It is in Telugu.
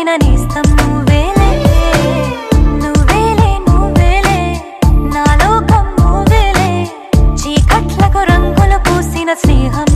ప్రేమైన నేస్తం నువ్వేలే నువ్వేలే నువ్వేలే నా లోకం నువ్వేలే చీకట్లకు రంగులు పూసిన స్నేహం